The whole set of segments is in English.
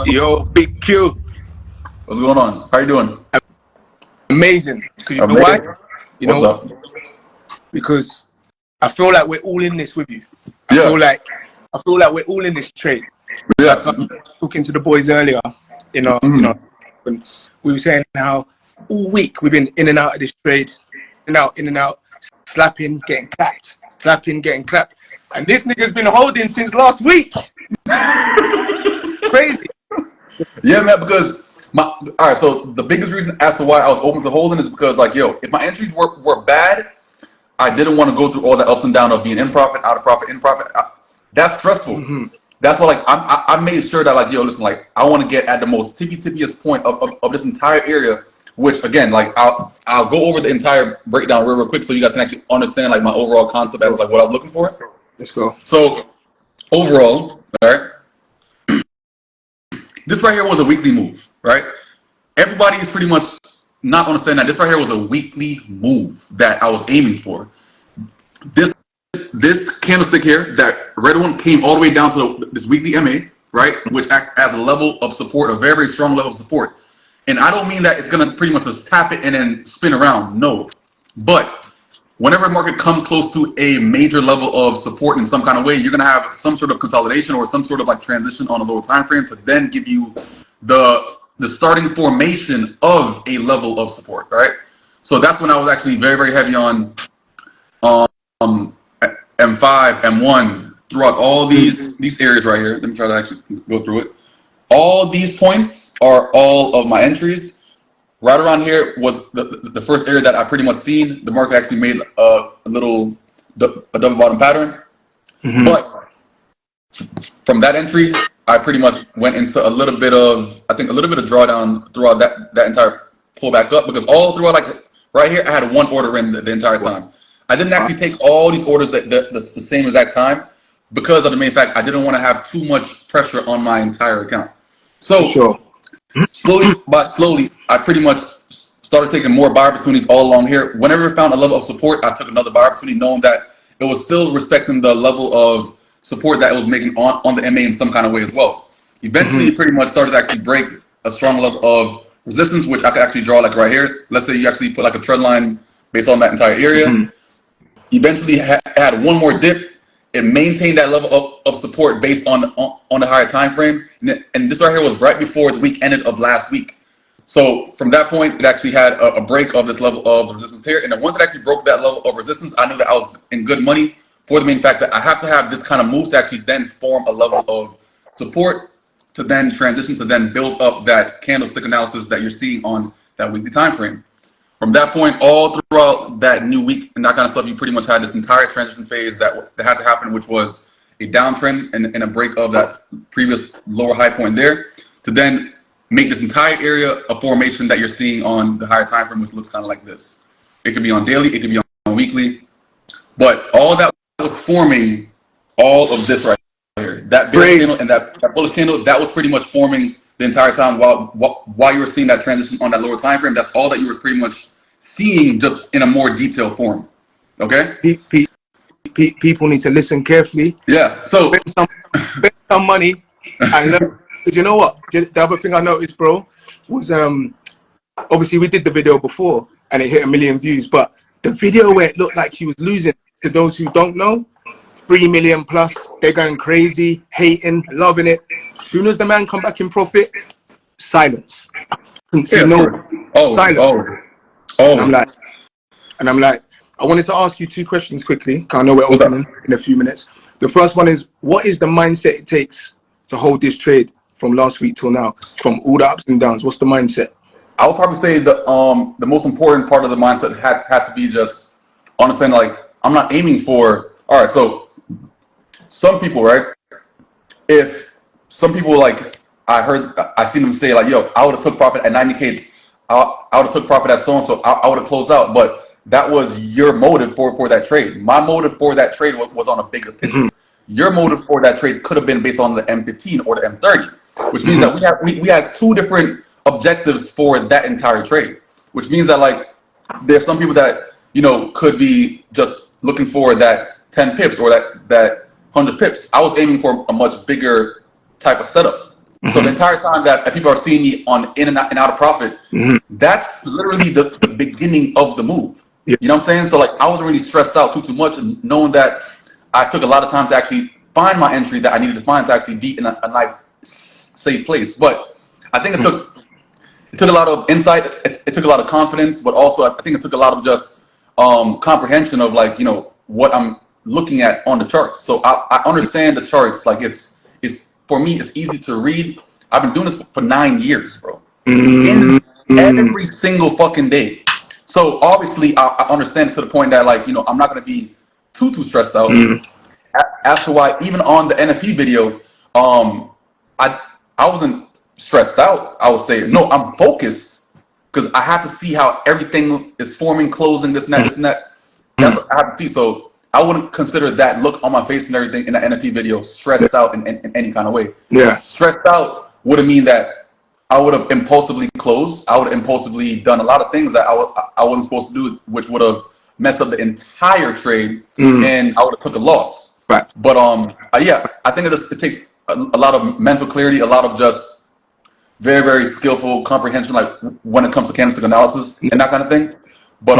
Yo, Big Q. What's going on? How you doing? Amazing. Because you know why? You What's know, up? because I feel like we're all in this with you. I Yeah. feel like we're all in this trade. Yeah. Like I was talking to the boys earlier, when we were saying how all week we've been in and out of this trade, in and out, slapping, getting clapped, and this nigga's been holding since last week. Crazy. Yeah, man, because all right, so the biggest reason as to why I was open to holding is because, like, yo, if my entries were bad, I didn't want to go through all the ups and downs of being in profit, out of profit, in profit. That's stressful. That's why, like, I made sure that, like, yo, listen, like, I want to get at the most tippiest point of this entire area, which, again, like, I'll go over the entire breakdown real quick so you guys can actually understand, like, my overall concept as, like, what I was looking for. Let's go. So, overall, all right, this right here was a weekly move, right? Everybody is pretty much not understanding that this right here was a weekly move that I was aiming for. This candlestick here, that red one, came all the way down to this weekly MA, right? Which acts as a level of support, a very, very strong level of support. And I don't mean that it's gonna pretty much just tap it and then spin around, no. But whenever a market comes close to a major level of support in some kind of way, you're gonna have some sort of consolidation or some sort of like transition on a lower time frame to then give you the starting formation of a level of support, right? So that's when I was actually very, very heavy on M5, M1 throughout all these areas right here. Let me try to actually go through it. All these points are all of my entries. Right around here was the first area that I pretty much seen. The market actually made a double bottom pattern. But from that entry, I pretty much went into a little bit of drawdown throughout that entire pullback up, because all throughout, like right here, I had one order in the entire time. I didn't actually take all these orders the same exact time because of the main fact I didn't want to have too much pressure on my entire account. So slowly, I pretty much started taking more buy opportunities all along here. Whenever I found a level of support, I took another buy opportunity, knowing that it was still respecting the level of support that it was making on the MA in some kind of way as well. Eventually, it pretty much started to actually break a strong level of resistance, which I could actually draw like right here. Let's say you actually put like a trend line based on that entire area. Eventually, had one more dip. It maintained that level of support based on the higher time frame. And this right here was right before the week ended of last week. So from that point, it actually had a break of this level of resistance here. And then once it actually broke that level of resistance, I knew that I was in good money, for the main fact that I have to have this kind of move to actually then form a level of support to then transition to then build up that candlestick analysis that you're seeing on that weekly time frame. From that point, all throughout that new week and that kind of stuff, you pretty much had this entire transition phase that had to happen, which was a downtrend and a break of that previous lower high point there, to then make this entire area a formation that you're seeing on the higher time frame, which looks kind of like this. It could be on daily, it could be on weekly, but all that was forming all of this right here. That bearish candle and that bullish candle, that was pretty much forming the entire time while you were seeing that transition on that lower time frame. That's all that you were pretty much seeing, just in a more detailed form. Okay? People need to listen carefully. Yeah. So spend some money and learn. Because you know what? The other thing I noticed, bro, was obviously we did the video before and it hit 1 million views, but the video where it looked like he was losing, to those who don't know, 3 million plus, they're going crazy, hating, loving it. As soon as the man come back in profit, silence. silence. And I'm like, I wanted to ask you 2 questions quickly, because I know we're opening in a few minutes. The first one is, what is the mindset it takes to hold this trade from last week till now, from all the ups and downs? What's the mindset? I would probably say the most important part of the mindset had to be just understanding, like, I'm not aiming for, all right, so some people, right, if some people, like, I seen them say, like, yo, I would have took profit at 90K, I would have took profit at so-and-so, I would have closed out, but that was your motive for that trade. My motive for that trade was on a bigger picture. Your motive for that trade could have been based on the M15 or the M30, which means that we had 2 different objectives for that entire trade, which means that, like, there's some people that, you know, could be just looking for that 10 pips or that 100 pips. I was aiming for a much bigger type of setup. So the entire time that people are seeing me on in and out of profit, that's literally the beginning of the move. Yeah. You know what I'm saying? So like I wasn't really stressed out too much, and knowing that I took a lot of time to actually find my entry that I needed to find to actually be in a nice, safe place. But I think it took a lot of insight. It took a lot of confidence, but also I think it took a lot of just comprehension of like, you know, what I'm looking at on the charts. So I understand the charts. Like it's for me, it's easy to read. I've been doing this for 9 years, bro. In every single fucking day. So obviously I understand it to the point that like, you know, I'm not going to be too stressed out. As to why even on the NFP video, I wasn't stressed out. I would say, no, I'm focused because I have to see how everything is forming, closing, this and that, this and that. That's what I have to see. So I wouldn't consider that look on my face and everything in the NFP video stressed out in any kind of way. Yeah. Stressed out would have mean that I would have impulsively closed. I would have impulsively done a lot of things that I wasn't supposed to do, which would have messed up the entire trade, and I would have took a loss. Right. But yeah, I think it takes a lot of mental clarity, a lot of just very, very skillful comprehension, like when it comes to candlestick analysis and that kind of thing. But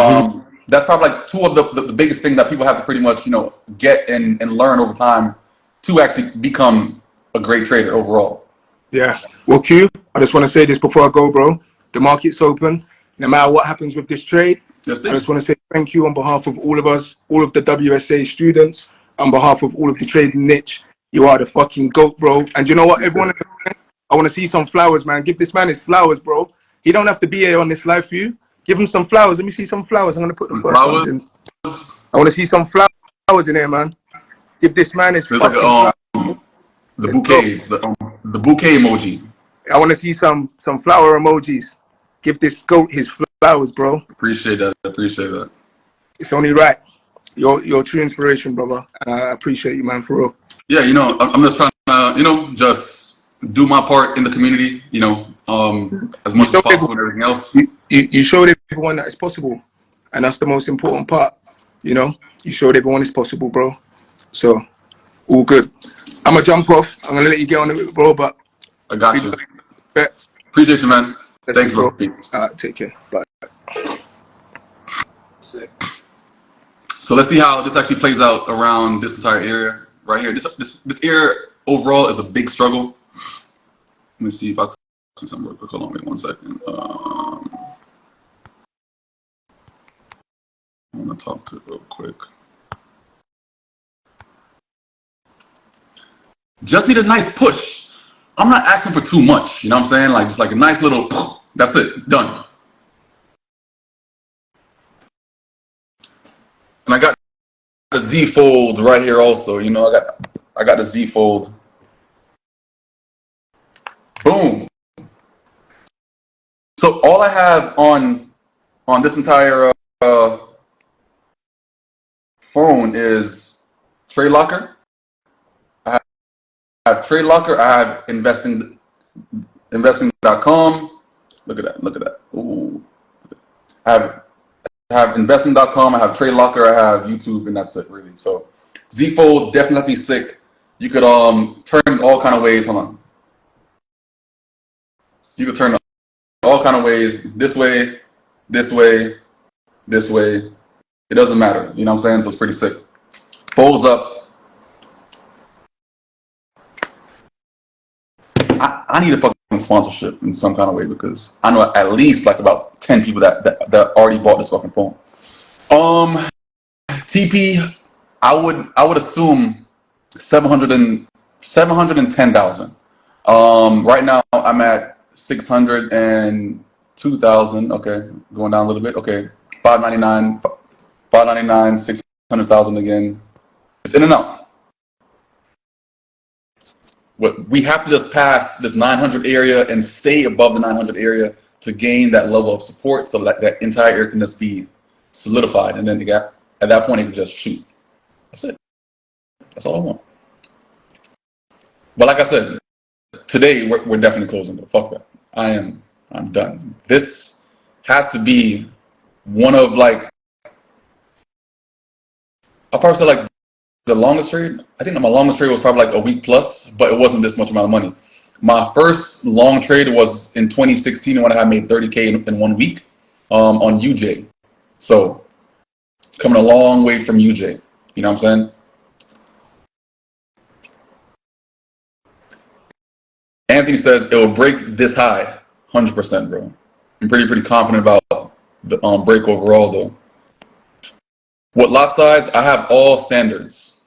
that's probably like two of the biggest things that people have to pretty much, you know, get and learn over time to actually become a great trader overall. Yeah. Well, Q, I just want to say this before I go, bro. The market's open. No matter what happens with this trade, Yes, I just want to say thank you on behalf of all of us, all of the WSA students, on behalf of all of the trading niche. You are the fucking GOAT, bro. And you know what, everyone, I want to see some flowers, man. Give this man his flowers, bro. He don't have to be here on this live for you. Give him some flowers. Let me see some flowers. I'm going to put the first ones in. I want to see some flowers in here, man. Give this man his fucking flowers. The bouquets, the bouquet emoji. I want to see some flower emojis. Give this GOAT his flowers, bro. Appreciate that. Appreciate that. It's only right. You're true inspiration, brother. And I appreciate you, man, for real. Yeah, you know, I'm just trying to, you know, just do my part in the community, you know, as much as possible and everything else. You showed everyone that it's possible. And that's the most important part. You know, you showed everyone it's possible, bro. So, all good. I'm going to jump off. I'm going to let you get on it, bro, but I got you. Appreciate you, man. Thanks, bro. Take care. Bye. So let's see how this actually plays out around this entire area right here. This area overall is a big struggle. Let me see if I can see something real quick. Hold on, wait 1 second. I want to talk to it real quick. Just need a nice push. I'm not asking for too much. You know what I'm saying? Like just like a nice little. That's it. Done. And I got the Z fold right here also. You know, I got the Z fold. Boom. So all I have on this entire phone is Trade Locker. I have Trade Locker. I have investing.com. Look at that. Look at that. Ooh. I have investing.com, I have Trade Locker, I have YouTube, and that's it really. So Z-Fold definitely sick. You could turn all kind of ways. Hold on. You could turn all kind of ways. This way, this way, this way. It doesn't matter. You know what I'm saying? So it's pretty sick. Folds up. I need a fucking sponsorship in some kind of way because I know at least like about 10 people that already bought this fucking phone. TP, I would assume 710,000. Right now I'm at 602,000. Okay, going down a little bit. Okay, 599, 600,000 again. It's in and out. What we have to just pass this 900 area and stay above the 900 area to gain that level of support, so that entire area can just be solidified, and then at that point it can just shoot. That's it. That's all I want. But like I said, today we're definitely closing. Fuck that. I'm done. This has to be one of like, I'll probably say like the longest trade. I think my longest trade was probably like a week plus, but it wasn't this much amount of money. My first long trade was in 2016 when I had made 30K in 1 week on UJ. So coming a long way from UJ. You know what I'm saying? Anthony says it will break this high, 100%, bro. I'm pretty confident about the break overall, though. What lot size? I have all standards.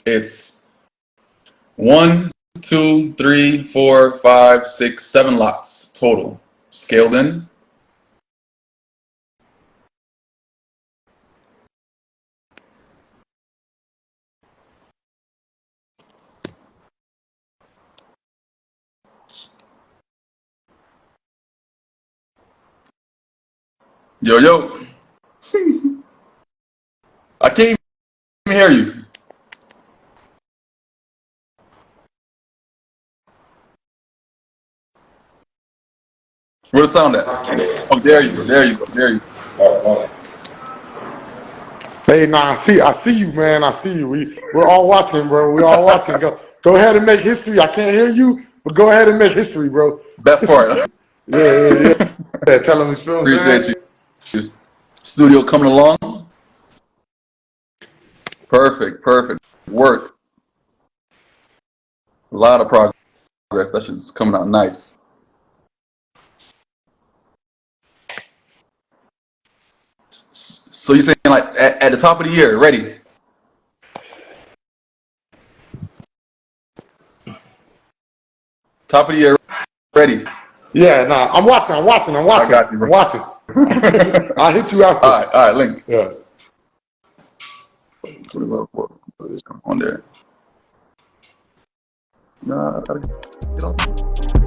It's 1, 2, 3, 4, 5, 6, 7 lots total, scaled in. Yo. I can't even hear you. Where's the sound at? Oh, there you go. Hey, nah, I see you, man. I see you. We're all watching, bro. We're all watching. Go ahead and make history. I can't hear you, but go ahead and make history, bro. Best part. Yeah. Tell them you feel what I'm Appreciate saying? you. Studio coming along. Perfect. Work. A lot of progress. That shit's coming out nice. So you're saying like at the top of the year, ready? Top of the year, ready? Yeah, nah, I'm watching. I got you, bro. I'm watching. I'll hit you after. All right, link. Yeah. On there. Nah, I gotta get off.